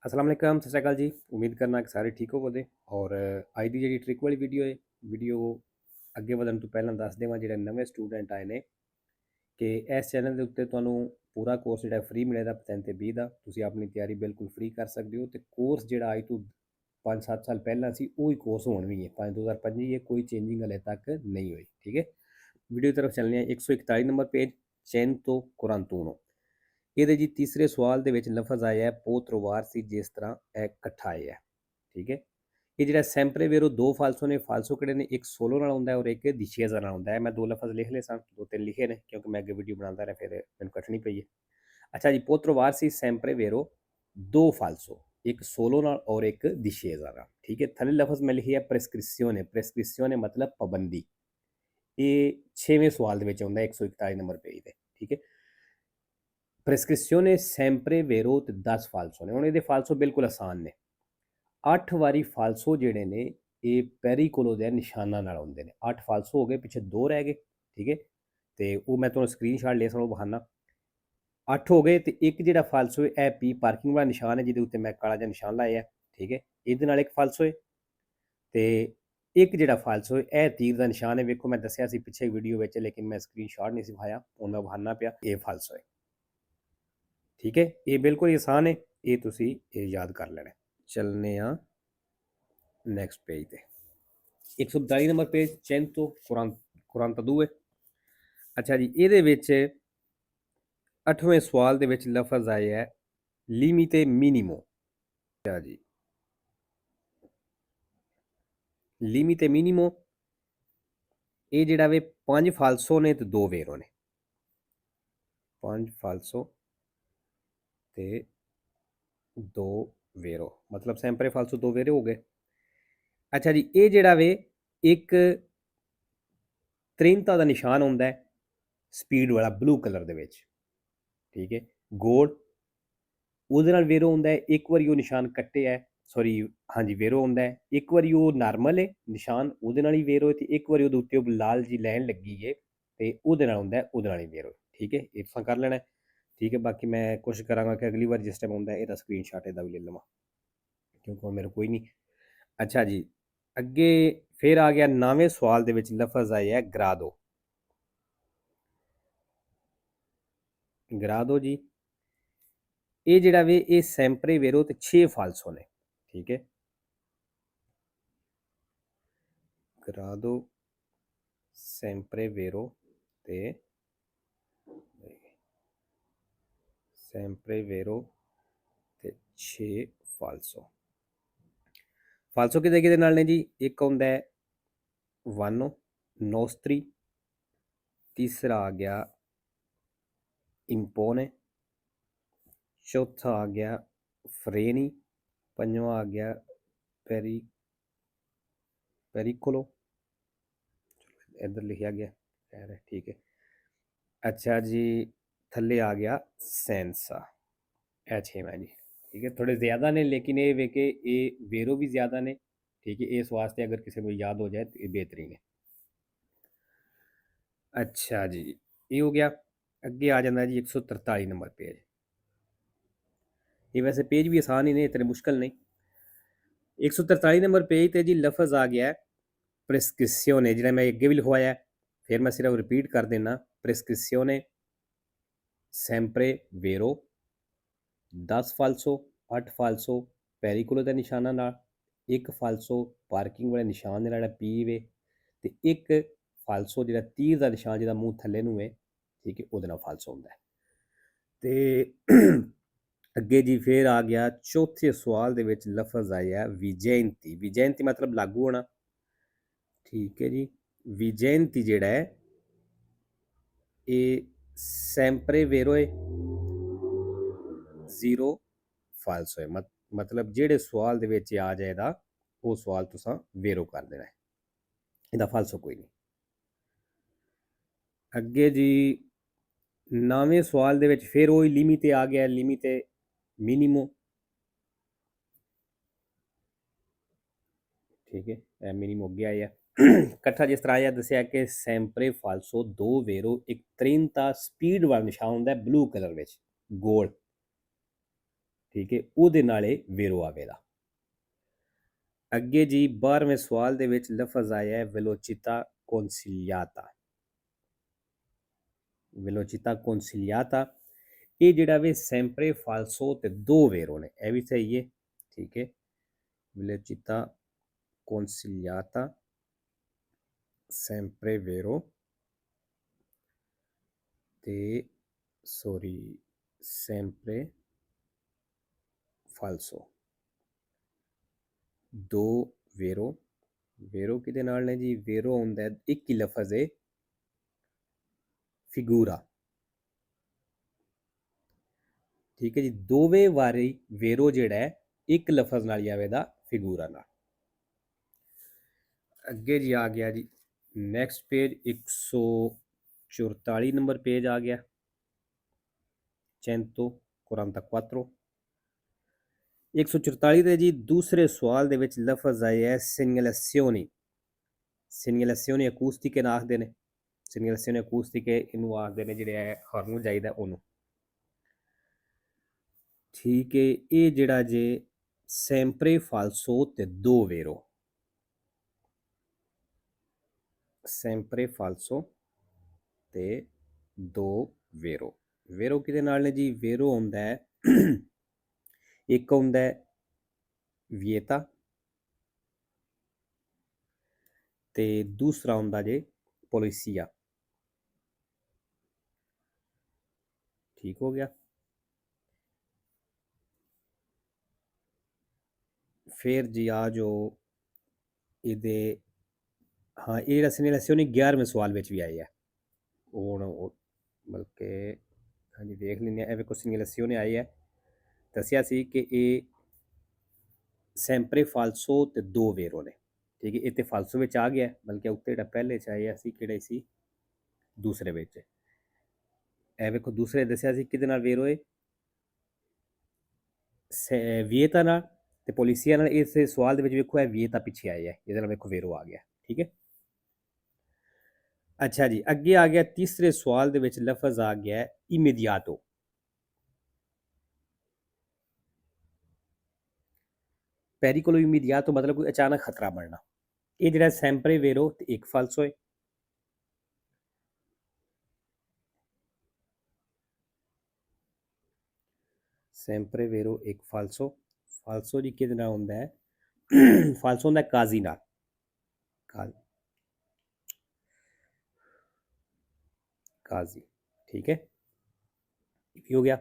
अस्सलाम वालेकुम सत श्री अकाल जी। उम्मीद करना कि ਸਾਰੇ ਠੀਕ ਹੋਵੋਗੇ। ਔਰ ਅੱਜ ਦੀ ਜਿਹੜੀ ਟ੍ਰਿਕ ਵਾਲੀ ਵੀਡੀਓ ਅੱਗੇ ਵਧਣ ਤੋਂ ਪਹਿਲਾਂ ਦੱਸ ਦੇਵਾਂ ਜਿਹੜੇ ਨਵੇਂ ਸਟੂਡੈਂਟ ਆਏ ਨੇ ਕਿ ਇਸ ਚੈਨਲ ਦੇ ਉੱਤੇ ਤੁਹਾਨੂੰ ਪੂਰਾ ਕੋਰਸ ਜਿਹੜਾ ਫ੍ਰੀ ਮਿਲੇਗਾ 5 ਤੇ 20 ਦਾ। ਤੁਸੀਂ ਆਪਣੀ ਤਿਆਰੀ ਬਿਲਕੁਲ ਫ੍ਰੀ ਕਰ ਸਕਦੇ ਹੋ ਤੇ ਕੋਰਸ ਜਿਹੜਾ ਅੱਜ ਤੋਂ 5-7 ਸਾਲ ਪਹਿਲਾਂ ਸੀ ਉਹੀ ਕੋਰਸ ਹੁਣ ਵੀ ਹੈ, 2025 ਹੈ, ਕੋਈ ਚੇਂਜਿੰਗ ਹਲੇ ਤੱਕ ਨਹੀਂ ਹੋਈ। ਠੀਕ ਹੈ, ਵੀਡੀਓ ਦੀ ਤਰਫ ਚੱਲਦੇ ਹਾਂ। 141 ਨੰਬਰ ਪੇਜ ਚੈਨ ਤੋਂ ਕੁਰਾਨ ਤੂਨੋ। ਇਹਦੇ ਜੀ ਤੀਸਰੇ ਸਵਾਲ ਦੇ ਵਿੱਚ ਲਫ਼ਜ਼ ਆਇਆ ਹੈ ਪੋਤਰਵਾਰ ਸੀ ਜਿਸ ਤਰ੍ਹਾਂ ਇਹ ਇਕੱਠਾ ਆਇਆ। ਠੀਕ ਹੈ, ਇਹ ਜਿਹੜਾ ਸੈਂਪਰੇ ਵੇਰੋ ਦੋ ਫਾਲਸੋ ਨੇ, ਫਾਲਸੋ ਕਿਹੜੇ ਨੇ, ਇੱਕ ਸੋਲੋ ਨਾਲ ਹੁੰਦਾ ਹੈ ਔਰ ਇੱਕ ਦਿਸ਼ੇਜ਼ਾ ਨਾਲ ਹੁੰਦਾ ਹੈ। ਮੈਂ ਦੋ ਲਫ਼ਜ਼ ਲਿਖ ਲਏ ਸਨ, ਦੋ ਤਿੰਨ ਲਿਖੇ ਨੇ ਕਿਉਂਕਿ ਮੈਂ ਅੱਗੇ ਵੀਡੀਓ ਬਣਾਉਂਦਾ ਰਿਹਾ, ਫਿਰ ਮੈਨੂੰ ਕੱਟਣੀ ਪਈ ਹੈ। ਅੱਛਾ ਜੀ, ਪੋਤਰਵਾਰ ਸੀ ਸੈਂਪਰੇ ਵੇਰੋ ਦੋ ਫਾਲਸੋ, ਇੱਕ ਸੋਲੋ ਨਾਲ ਔਰ ਇੱਕ ਦਿਸ਼ੇਜ਼ਾ ਨਾਲ। ਠੀਕ ਹੈ, ਥੱਲੇ ਲਫ਼ਜ਼ ਮੈਂ ਲਿਖਿਆ ਪ੍ਰੈਸਕ੍ਰਿਪਸ਼ਨੇ। ਪ੍ਰੈਸਕ੍ਰਿਪਸ਼ਨੇ ਮਤਲਬ ਪਾਬੰਦੀ। ਇਹ 6ਵੇਂ ਸਵਾਲ ਦੇ ਵਿੱਚ ਆਉਂਦਾ 141 ਨੰਬਰ ਪੇਜ ਤੇ। ਠੀਕ ਹੈ, ਪ੍ਰੈਸਕ੍ਰਿਪਸ਼ਨੇ ਸੈਂਪਰੇ ਵੇਰੋ ਤੇ 10 ਫਾਲਸੋ ਨੇ। ਹੁਣ ਇਹਦੇ ਫਾਲਸੋ ਬਿਲਕੁਲ ਆਸਾਨ ਨੇ। 8 ਵਾਰੀ ਫਾਲਸੋ ਜਿਹੜੇ ਨੇ ਇਹ ਪੈਰੀਕੋਲੋ ਦੇ ਨਿਸ਼ਾਨਾਂ ਨਾਲ ਹੁੰਦੇ ਨੇ। 8 ਫਾਲਸੋ ਹੋ ਗਏ, ਪਿੱਛੇ 2 ਰਹਿ ਗਏ। ਠੀਕ ਹੈ, ਤੇ ਉਹ ਮੈਂ ਤੁਹਾਨੂੰ ਸਕਰੀਨਸ਼ਾਟ ਲੈ ਸਕਦਾ ਬਹਾਨਾ। 8 ਹੋ ਗਏ ਤੇ ਇੱਕ ਜਿਹੜਾ ਫਾਲਸੋ ਹੈ ਇਹ ਪੀ ਪਾਰਕਿੰਗ ਵਾਲਾ ਨਿਸ਼ਾਨ ਹੈ ਜਿਹਦੇ ਉੱਤੇ ਮੈਂ ਕਾਲਾ ਜਿਹਾ ਨਿਸ਼ਾਨ ਲਾਇਆ। ਠੀਕ ਹੈ, ਇਹਦੇ ਨਾਲ ਇੱਕ ਫਾਲਸੋ ਹੈ ਤੇ ਇੱਕ ਜਿਹੜਾ ਫਾਲਸੋ ਹੈ ਇਹ ਤੀਰ ਦਾ ਨਿਸ਼ਾਨ ਹੈ। ਵੇਖੋ ਮੈਂ ਦੱਸਿਆ ਸੀ ਪਿੱਛੇ ਵੀਡੀਓ ਵਿੱਚ, ਲੇਕਿਨ ਮੈਂ ਸਕਰੀਨਸ਼ਾਟ ਨਹੀਂ ਸਿਖਾਇਆ, ਹੁਣ ਮੈਂ ਬਹਾਨਾ ਪਿਆ। ਇਹ ਫਾਲਸੋ ਹੈ। ठीक है, ये बिल्कुल ही आसान है, ये तुसी ये याद कर लेना। चलने आ नैक्सट पेज ते 142 नंबर पेज चैन तो कुरान तदू है। अच्छा जी, ये 8वें सवाल दे विच लफज आया है लिमिटे मिनिमो। अच्छा जी, लिमिटे मिनिमो ये जिहड़ा वे 5 फालसो ने तो 2 वेरो ने। 5 फालसो ते 2 वेरो मतलब सैंपरे फालसो 2 वेरे हो गए। अच्छा जी, ये जिहड़ा वे एक त्रिंता का निशान होंदा है स्पीड वाला ब्लू कलर दे विच। ठीक है, गोल ਉਹਦੇ ਨਾਲ ਵੇਰੋ ਹੁੰਦਾ ਹੈ। ਇੱਕ ਵਾਰੀ ਉਹ ਨਿਸ਼ਾਨ ਕੱਟੇ ਹੈ, ਸੌਰੀ ਹਾਂਜੀ ਵੇਰੋ ਹੁੰਦਾ ਹੈ। ਇੱਕ ਵਾਰੀ ਉਹ ਨਾਰਮਲ ਹੈ ਨਿਸ਼ਾਨ, ਉਹਦੇ ਨਾਲ ਹੀ ਵੇਰੋ ਹੈ, ਤੇ ਇੱਕ ਵਾਰੀ ਉਹਦੇ ਉੱਤੇ ਉਹ ਲਾਲ ਜੀ ਲਾਈਨ ਲੱਗੀ ਹੈ ਤੇ ਉਹਦੇ ਨਾਲ ਹੁੰਦਾ ਹੈ, ਉਹਦੇ ਨਾਲ ਹੀ ਵੇਰੋ। ਠੀਕ ਹੈ, ਇਹ ਤੁਸੀਂ ਕਰ ਲੈਣਾ। ਠੀਕ ਹੈ, ਬਾਕੀ ਮੈਂ ਕੋਸ਼ਿਸ਼ ਕਰਾਂਗਾ ਕਿ ਅਗਲੀ ਵਾਰ ਜਿਸ ਟਾਈਮ ਹੁੰਦਾ ਇਹਦਾ ਸਕਰੀਨਸ਼ਾਟ ਇਹਦਾ ਵੀ ਲੈ ਲਵਾਂ ਕਿਉਂਕਿ ਹੁਣ ਮੇਰੇ ਕੋਈ ਨਹੀਂ। ਅੱਛਾ ਜੀ, ਅੱਗੇ ਫਿਰ ਆ ਗਿਆ 9ਵੇਂ ਸਵਾਲ ਦੇ ਵਿੱਚ ਲਫ਼ਜ਼ ਆਇਆ ਗਰਾਦੋ। ਗਰਾਦੋ ਜੀ, ਇਹ ਜਿਹੜਾ ਵੇ ਇਹ ਸੈਂਪਰੇ ਵੇਰੋ ਤੇ 6 ਫਾਲਸੋ ਨੇ। ਠੀਕ ਹੈ, ਗਰਾਦੋ ਸੈਂਪਰੇ ਵੇਰੋ ਤੇ ਸੈਂਪਰੇ ਵੇਰੋ ਤੇ 6 ਫਾਲਸੋ। ਫਾਲਸੋ ਕਿਹਦੇ ਕਿਹਦੇ ਨਾਲ ਨੇ ਜੀ? ਇੱਕ ਹੁੰਦਾ ਹੈ ਵਾਨੋ ਨੋਸਤਰੀ, ਤੀਸਰਾ ਆ ਗਿਆ ਇੰਪੋਨੇ, ਚੌਥਾ ਆ ਗਿਆ ਫਰੇਨੀ, ਪੰਜਵਾਂ ਆ ਗਿਆ ਪੈਰੀਕੋਲੋ, ਇੱਧਰ ਲਿਖਿਆ ਗਿਆ ਹੈ। ਠੀਕ ਹੈ, ਅੱਛਾ ਜੀ, ਥੱਲੇ ਆ ਗਿਆ ਸੈਂਸਾ। ਇਹ 6ਵਾਂ ਜੀ। ठीक है, थोड़े ज़्यादा ने लेकिन ये वे के ये वेरो भी ज़्यादा ने। ठीक है, इस वास्ते अगर किसी को याद हो जाए तो ये बेहतरीन है। अच्छा जी, ये हो गया। अगे आ जाता जी 143 नंबर पेज। ये वैसे पेज भी आसान ही नहीं, इतने मुश्किल नहीं। 143 नंबर पेज ते जी लफज आ गया प्रेस्क्रिप्शने, जिन्हें मैं अगे भी लिखवाया, फिर मैं सिर्फ रिपीट कर देना। प्रेस्क्रिप्शने सैंपरे वेरो 10 फालसो, 8 फालसो ਪੈਰੀਕੋਲੋ ਦਾ ਨਿਸ਼ਾਨਾ ਨਾਲ, ਇੱਕ ਫਾਲਸੋ ਪਾਰਕਿੰਗ ਵਾਲੇ ਨਿਸ਼ਾਨ ਦੇ ਨਾਲ ਪੀ ਵੇ, ਤੇ ਇੱਕ ਫਾਲਸੋ ਜਿਹੜਾ ਤੀਰ ਦਾ ਨਿਸ਼ਾਨ ਜਿਹਦਾ ਮੂੰਹ ਥੱਲੇ ਨੂੰ ਹੈ। ਠੀਕ ਹੈ, ਉਹਦੇ ਨਾਲ ਫਾਲਸੋ ਹੁੰਦਾ ਹੈ। ਤੇ ਅੱਗੇ ਜੀ ਫਿਰ ਆ ਗਿਆ ਚੌਥੇ ਸਵਾਲ ਦੇ ਵਿੱਚ ਲਫ਼ਜ਼ ਆਇਆ ਵਿਜੈਂਤੀ। ਵਿਜੈਂਤੀ ਮਤਲਬ ਲਾਗੂ ਹੋਣਾ। ਠੀਕ ਹੈ ਜੀ, ਵਿਜੈਂਤੀ ਜਿਹੜਾ ਹੈ ਇਹ ਸੈਂਪਰੇ ਵੇਰੋ ਹੈ 0 ਫਾਲਸੋ ਹੈ। मतलब ਜਿਹੜੇ ਸਵਾਲ ਦੇ ਵਿੱਚ ਆ ਜਾਏਗਾ ਉਹ ਸਵਾਲ ਤੁਸੀਂ ਵੇਰੋ ਕਰ ਦੇਣਾ ਹੈ, ਇਹਦਾ ਫਾਲਸੋ ਕੋਈ ਨਹੀਂ। ਅੱਗੇ ਜੀ 9ਵੇਂ ਸਵਾਲ ਦੇ ਵਿੱਚ ਫਿਰ ਉਹ ਲਿਮਿਟ ਆ ਗਿਆ, ਲਿਮਿਟ ਮਿਨੀਮੋ। ਠੀਕ ਹੈ, ਇਹ ਮਿਨੀਮੋ ਅੱਗੇ ਆਇਆ ਇਕੱਠਾ ਜਿਸ ਤਰ੍ਹਾਂ ਆਇਆ ਦੱਸਿਆ ਕਿ ਸੈਂਪਰੇ ਫਾਲਸੋ 2 ਵੇਰੋ ਇੱਕ 30 ਸਪੀਡ ਵਾਲਾ ਨਿਸ਼ਾਨ ਹੁੰਦਾ ਬਲੂ ਕਲਰ ਵਿੱਚ ਗੋਲ। ਠੀਕ ਹੈ, ਉਹਦੇ ਨਾਲੇ ਵੇਰੋ ਆਵੇਗਾ। ਅੱਗੇ ਜੀ 12ਵੇਂ ਸਵਾਲ ਦੇ ਵਿੱਚ ਲਫ਼ਜ਼ ਆਇਆ ਹੈ ਵੈਲੋਚਿਤਾ ਕੌਨਸਿਲਿਆਤਾ। ਵੈਲੋਚਿਤਾ ਕੌਨਸਿਲਿਆਤਾ ਇਹ ਜਿਹੜਾ ਵੇ ਸੈਂਪਰੇ ਫਾਲਸੋ ਤੇ ਦੋ ਵੇਰੋ ਨੇ, ਇਹ ਵੀ ਸਹੀ ਹੈ। ਠੀਕ ਹੈ, ਵੈਲੋਚਿਤਾ ਕੌਨਸਿਲਿਆਤਾ sempre vero ਤੇ ਸੌਰੀ sempre falso। ਦੋ ਵੇਰੋ, ਵੇਰੋ ਕਿਹਦੇ ਨਾਲ ਨੇ ਜੀ? ਵੇਰੋ ਹੁੰਦਾ ਇੱਕ ਹੀ ਲਫ਼ਜ਼ ਹੈ ਫਿਗੂਰਾ। ਠੀਕ ਹੈ ਜੀ, ਦੋਵੇਂ ਵਾਰੀ ਵੇਰੋ ਜਿਹੜਾ ਹੈ ਇੱਕ ਲਫ਼ਜ਼ ਨਾਲ ਹੀ ਆਵੇਗਾ ਫਿਗੂਰਾ ਨਾਲ। ਅੱਗੇ ਜੀ ਆ ਗਿਆ ਜੀ ਨੈਕਸਟ ਪੇਜ 144 ਨੰਬਰ ਪੇਜ ਆ ਗਿਆ 144। 144 ਦੇ ਜੀ ਦੂਸਰੇ ਸਵਾਲ ਦੇ ਵਿੱਚ ਲਫ਼ਜ਼ ਆਇਆ ਹੈ ਸੀਗਨੇਲਾzioni। ਸੀਗਨੇਲਾzioni ਅਕੂਸਟਿਕ ਨਾ ਆਖਦੇ ਨੇ, ਸੀਗਨੇਲਾzioni ਅਕੂਸਟਿਕ ਇਹਨੂੰ ਆਖਦੇ ਨੇ ਜਿਹੜੇ ਹੈ ਹਾਰਨ ਜਾਈਦਾ ਉਹਨੂੰ। ਠੀਕ ਹੈ, ਇਹ ਜਿਹੜਾ ਜੇ sempre falso ਤੇ ਦੋ ਵੇਰੋ, sempre falso ਤੇ ਦੋ ਵੇਰੋ। ਵੇਰੋ ਕਿਹਦੇ ਨਾਲ ਨੇ ਜੀ? ਵੇਰੋ ਹੁੰਦਾ ਹੈ ਇੱਕ ਹੁੰਦਾ ਹੈ ਵਿਏਤਾ ਤੇ ਦੂਸਰਾ ਹੁੰਦਾ ਜੇ ਪੋਲਿਸੀਆ। ਠੀਕ ਹੋ ਗਿਆ। ਫਿਰ ਜੀ ਆ ਜੋ ਇਹਦੇ ਹਾਂ ਇਹ ਜਿਹੜਾ ਸੀਗਨੇਲਾzioni 11ਵੇਂ ਸਵਾਲ ਵਿੱਚ ਵੀ ਆਈ ਹੈ। ਹੁਣ ਬਲਕਿ ਹਾਂਜੀ ਦੇਖ ਲੈਂਦੇ ਹਾਂ। ਇਹ ਵੇਖੋ ਸੀਗਨੇਲਾzioni ਆਈ ਹੈ, ਦੱਸਿਆ ਸੀ ਕਿ ਇਹ ਸੈਂਪਰੇ ਫਾਲਸੋ ਤੇ ਦੋ ਵੇਰੋ ਨੇ। ਠੀਕ ਹੈ, ਇਹ ਤੇ ਫਾਲਸੋ ਵਿੱਚ ਆ ਗਿਆ, ਬਲਕਿ ਉੱਤੇ ਜਿਹੜਾ ਪਹਿਲੇ ਚ ਆਇਆ ਸੀ ਕਿਹੜੇ ਸੀ? ਦੂਸਰੇ ਵਿੱਚ। ਇਹ ਵੇਖੋ ਦੂਸਰੇ ਦੱਸਿਆ ਸੀ ਕਿਹਦੇ ਨਾਲ ਵੇਰੋ ਹੈ? ਵਿਏਤਾ ਨਾਲ ਤੇ ਪੋਲਿਸੀਆ ਨਾਲ। ਇਸ ਸਵਾਲ ਦੇ ਵਿੱਚ ਵੇਖੋ ਇਹ ਵਿਏਤਾ ਪਿੱਛੇ ਆਇਆ ਹੈ, ਇਹਦੇ ਨਾਲ ਵੇਖੋ ਵੇਰੋ ਆ ਗਿਆ। ਠੀਕ ਹੈ, ਅੱਛਾ ਜੀ ਅੱਗੇ ਆ ਗਿਆ ਤੀਸਰੇ ਸਵਾਲ ਦੇ ਵਿੱਚ ਲਫ਼ਜ਼ ਆ ਗਿਆ ਇਮੀਡੀਆਟੋ। ਪੈਰੀਕੋਲੋ ਇਮੀਡੀਆਟੋ ਮਤਲਬ ਕੋਈ ਅਚਾਨਕ ਖਤਰਾ ਬਣਨਾ। ਇਹ ਜਿਹੜਾ ਸੈਂਪਰੇ ਵੇਰੋ ਤੇ ਇੱਕ ਫਾਲਸੋ ਹੈ। ਸੈਂਪਰੇ ਵੇਰੋ ਇੱਕ ਫਾਲਸੋ। ਫਾਲਸੋ ਜੀ ਕਿਹਦੇ ਨਾਲ ਹੁੰਦਾ ਹੈ? ਫਾਲਸੋ ਹੁੰਦਾ ਕਾਜ਼ੀ ਨਾਲ। ਕਾਜ਼ੀ। ਠੀਕ ਹੈ, ਇਹ ਹੋ ਗਿਆ।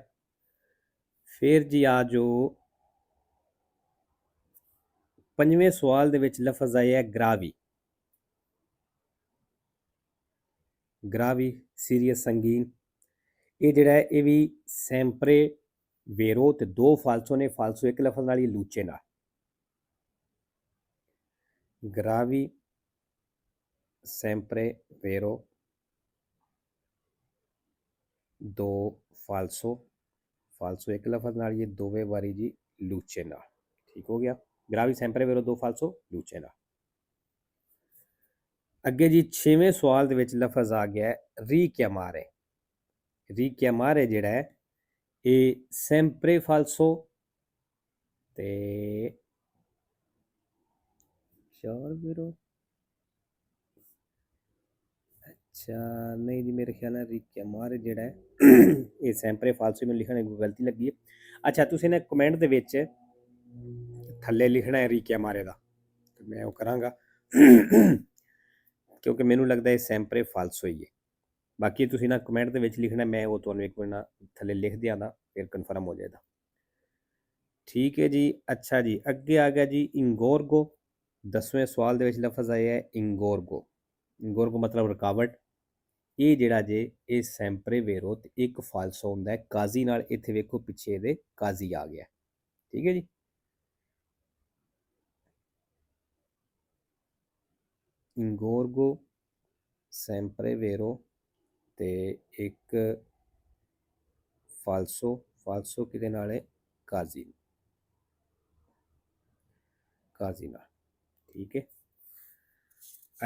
ਫਿਰ ਜੀ ਆ ਜੋ ਪੰਜਵੇਂ ਸਵਾਲ ਦੇ ਵਿੱਚ ਲਫ਼ਜ਼ ਆਇਆ ਗ੍ਰਾਵੀ। ਗ੍ਰਾਵੀ ਸੀਰੀਅਸ ਸੰਗੀਨ। ਇਹ ਜਿਹੜਾ ਹੈ ਇਹ ਵੀ ਸੈਂਪਰੇ ਵੇਰੋ ਤੇ ਦੋ ਫਾਲਸੋ ਨੇ। ਫਾਲਸੋ ਇੱਕ ਲਫ਼ਜ਼ ਨਾਲ ਹੀ ਲੂਚੇ ਨਾਲ। ਗ੍ਰਾਵੀ ਸੈਂਪਰੇ ਵੇਰੋ ਦੋ ਫਾਲਸੋ, ਫਾਲਸੋ ਇੱਕ ਲਫ਼ਜ਼ ਨਾਲ ਹੀ ਦੋਵੇਂ ਵਾਰੀ ਜੀ ਲੂਚੇ ਨਾਲ। ਠੀਕ ਹੋ ਗਿਆ, ਗ੍ਰਾਵੀ ਸੈਂਪਰੇ ਵੇਰੋ ਦੋ ਫਾਲਸੋ ਲੂਚੇ ਨਾਲ। ਅੱਗੇ ਜੀ 6ਵੇਂ ਸਵਾਲ ਦੇ ਵਿੱਚ ਲਫ਼ਜ਼ ਆ ਗਿਆ ਰੀਕਿਆਮਾਰੇ। ਰੀਕਿਆਮਾਰੇ ਜਿਹੜਾ ਹੈ ਇਹ ਸੈਂਪਰੇ ਫਾਲਸੋ ਤੇ ਚਾਰ ਵੇਰੋ। ਅੱਛਾ ਨਹੀਂ ਜੀ ਮੇਰੇ ਖਿਆਲ ਨਾਲ ਰੀਕਿਆਮਾਰੇ ਜਿਹੜਾ ਹੈ ਇਹ ਸੈਂਪਰੇ ਫਾਲਸੋ। ਮੈਨੂੰ ਲਿਖਣ ਦੀ ਗਲਤੀ ਲੱਗੀ ਹੈ। ਅੱਛਾ ਤੁਸੀਂ ਨਾ ਕਮੈਂਟ ਦੇ ਵਿੱਚ ਥੱਲੇ ਲਿਖਣਾ ਹੈ ਰੀਕਿਆਮਾਰੇ ਦਾ, ਤੇ ਮੈਂ ਉਹ ਕਰਾਂਗਾ ਕਿਉਂਕਿ ਮੈਨੂੰ ਲੱਗਦਾ ਇਹ ਸੈਂਪਰੇ ਫਾਲਸੋ ਹੀ ਹੈ। ਬਾਕੀ ਤੁਸੀਂ ਨਾ ਕਮੈਂਟ ਦੇ ਵਿੱਚ ਲਿਖਣਾ, ਮੈਂ ਉਹ ਤੁਹਾਨੂੰ ਇੱਕ ਵਾਰ ਨਾ ਥੱਲੇ ਲਿਖ ਦਿਆਂਗਾ, ਫਿਰ ਕਨਫਰਮ ਹੋ ਜਾਏਗਾ। ਠੀਕ ਹੈ ਜੀ। ਅੱਛਾ ਜੀ ਅੱਗੇ ਆ ਗਿਆ ਜੀ ਇੰਗੋਰਗੋ। 10ਵੇਂ ਸਵਾਲ ਦੇ ਵਿੱਚ ਲਫ਼ਜ਼ ਆਇਆ ਹੈ ਇੰਗੋਰਗੋ। ਇੰਗੋਰਗੋ ਮਤਲਬ ਰੁਕਾਵਟ। ਇਹ ਜਿਹੜਾ ਜੇ ਇਹ ਸੈਂਪਰੇ ਵੇਰੋ ਤੇ ਇੱਕ ਫਾਲਸੋ ਹੁੰਦਾ ਹੈ ਕਾਜ਼ੀ ਨਾਲ। ਇੱਥੇ ਵੇਖੋ ਪਿੱਛੇ ਇਹਦੇ ਕਾਜ਼ੀ ਆ ਗਿਆ। ਠੀਕ ਹੈ ਜੀ, ਇੰਗੋਰਗੋ ਸੈਂਪਰੇ ਵੇਰੋ ਤੇ ਇੱਕ ਫਾਲਸੋ, ਫਾਲਸੋ ਕਿਹਦੇ ਨਾਲ ਹੈ? ਕਾਜ਼ੀ, ਕਾਜ਼ੀ ਨਾਲ। ਠੀਕ ਹੈ,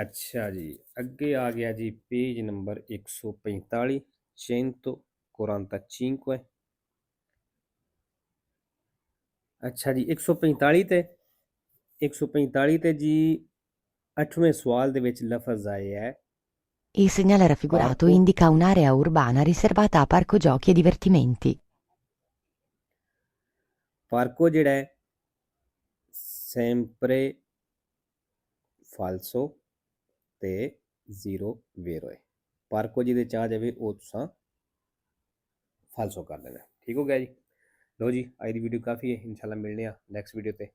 ਅੱਛਾ ਜੀ ਅੱਗੇ ਆ ਗਿਆ ਜੀ ਪੇਜ ਨੰਬਰ 145 145। अच्छा जी 145 ਤੇ 145 ਤੇ ਜੀ 8ਵੇਂ ਸਵਾਲ ਦੇ ਵਿੱਚ ਲਫ਼ਜ਼ ਆਏ ਹੈ Il segnale raffigurato ਪਾਰਕੋ indica un'area urbana riservata a parco giochi e divertimenti. ਪਾਰਕੋ ਜਿਹੜਾ ਹੈ sempre falso ਤੇ 0 vero ਹੈ। ਪਾਰਕੋ ਜਿਹਦੇ ਚ ਆ ਜਾਵੇ ਉਹ ਤੁਸੀਂ ਫਾਲਸੋ ਕਰ ਦੇਣਾ। ਠੀਕ ਹੋ ਗਿਆ ਜੀ। ਲਓ ਜੀ ਅੱਜ ਦੀ ਵੀਡੀਓ ਕਾਫੀ ਹੈ, ਇਨਸ਼ਾਅੱਲਾ ਮਿਲਨੇ ਆ ਨੈਕਸਟ ਵੀਡੀਓ ਤੇ।